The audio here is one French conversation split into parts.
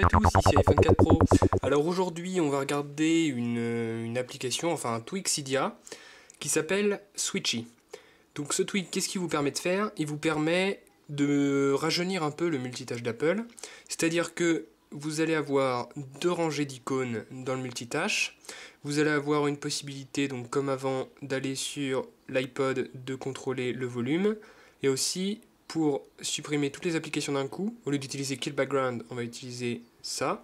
à tous, ici iPhone 4 Pro. Alors aujourd'hui on va regarder une application, enfin un tweak Cydia, qui s'appelle Switchy. Donc ce tweak, qu'est-ce qu'il vous permet de faire? Il vous permet de rajeunir un peu le multitâche d'Apple. C'est-à-dire que vous allez avoir deux rangées d'icônes dans le multitâche. Vous allez avoir une possibilité, donc comme avant, d'aller sur l'iPod, de contrôler le volume. Et aussi, pour supprimer toutes les applications d'un coup, au lieu d'utiliser Kill Background, on va utiliser ça.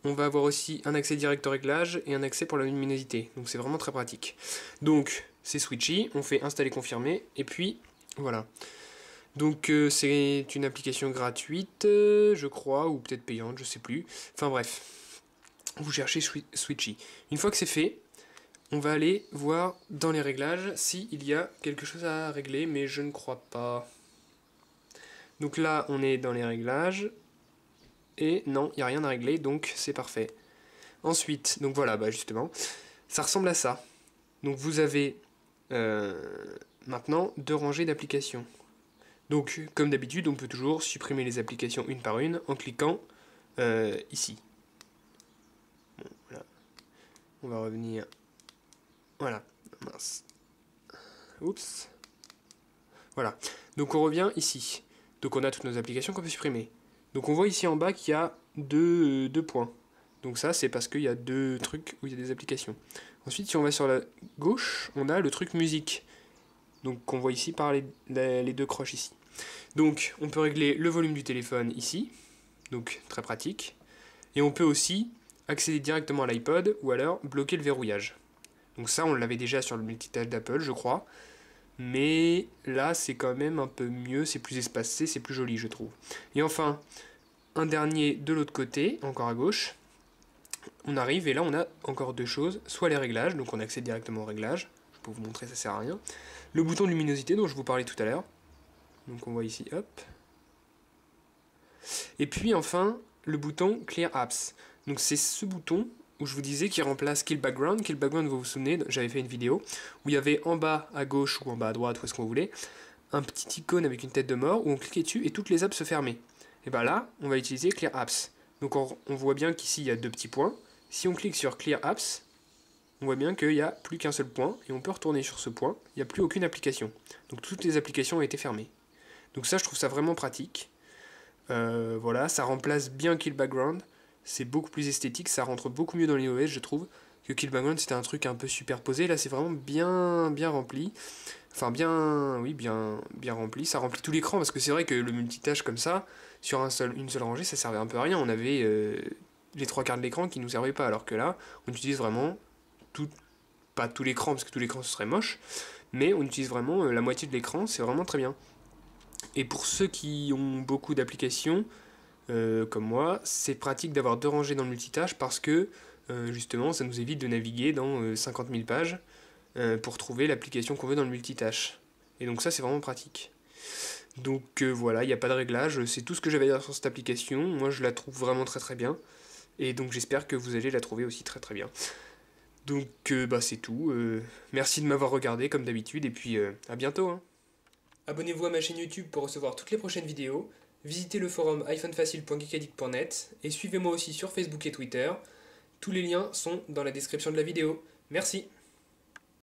On va avoir aussi un accès direct au réglage et un accès pour la luminosité. Donc c'est vraiment très pratique. Donc c'est Switchy, on fait installer confirmer et puis voilà. Donc c'est une application gratuite, je crois, ou peut-être payante, je sais plus. Enfin bref, vous cherchez Switchy. Une fois que c'est fait, on va aller voir dans les réglages s'il y a quelque chose à régler, mais je ne crois pas. Donc là, on est dans les réglages. Et non, il n'y a rien à régler, donc c'est parfait. Ensuite, donc voilà, bah justement, ça ressemble à ça. Donc vous avez maintenant deux rangées d'applications. Donc, comme d'habitude, on peut toujours supprimer les applications une par une en cliquant ici. Bon, voilà. On va revenir. Voilà, mince. Oups. Voilà. Donc on revient ici. Donc on a toutes nos applications qu'on peut supprimer. Donc on voit ici en bas qu'il y a deux points. Donc ça c'est parce qu'il y a deux trucs où il y a des applications. Ensuite si on va sur la gauche, on a le truc musique. Donc qu'on voit ici par les deux croches ici. Donc on peut régler le volume du téléphone ici. Donc très pratique. Et on peut aussi accéder directement à l'iPod ou alors bloquer le verrouillage. Donc ça on l'avait déjà sur le multitâche d'Apple je crois. Mais là c'est quand même un peu mieux, c'est plus espacé, c'est plus joli je trouve. Et enfin, un dernier de l'autre côté, encore à gauche, on arrive et là on a encore deux choses, soit les réglages, donc on accède directement aux réglages, je peux vous montrer ça sert à rien, le bouton de luminosité dont je vous parlais tout à l'heure, donc on voit ici, hop, et puis enfin le bouton Clear Apps, donc c'est ce bouton où je vous disais qu'il remplace Kill Background. Kill Background, vous vous souvenez, j'avais fait une vidéo où il y avait en bas à gauche ou en bas à droite, où est-ce qu'on voulait, un petit icône avec une tête de mort où on cliquait dessus et toutes les apps se fermaient. Et bien là, on va utiliser Clear Apps. Donc on voit bien qu'ici il y a deux petits points. Si on clique sur Clear Apps, on voit bien qu'il n'y a plus qu'un seul point et on peut retourner sur ce point. Il n'y a plus aucune application. Donc toutes les applications ont été fermées. Donc ça, je trouve ça vraiment pratique. Voilà, ça remplace bien Kill Background. C'est beaucoup plus esthétique, ça rentre beaucoup mieux dans l'iOS, je trouve, que Kill Background, c'était un truc un peu superposé. Là, c'est vraiment bien rempli. Enfin, bien rempli. Ça remplit tout l'écran, parce que c'est vrai que le multitâche comme ça, sur une seule rangée, ça servait un peu à rien. On avait les trois quarts de l'écran qui nous servaient pas, alors que là, on utilise vraiment tout, pas tout l'écran, parce que tout l'écran ce serait moche, mais on utilise vraiment la moitié de l'écran, c'est vraiment très bien. Et pour ceux qui ont beaucoup d'applications, comme moi, c'est pratique d'avoir deux rangées dans le multitâche parce que justement ça nous évite de naviguer dans 50 000 pages pour trouver l'application qu'on veut dans le multitâche. Et donc ça c'est vraiment pratique. Donc voilà, il n'y a pas de réglage, c'est tout ce que j'avais à dire sur cette application. Moi je la trouve vraiment très bien. Et donc j'espère que vous allez la trouver aussi très bien. Donc bah c'est tout. Merci de m'avoir regardé comme d'habitude et puis à bientôt. Hein. Abonnez-vous à ma chaîne YouTube pour recevoir toutes les prochaines vidéos. Visitez le forum iPhoneFacile.geekaddict.net et suivez-moi aussi sur Facebook et Twitter. Tous les liens sont dans la description de la vidéo. Merci.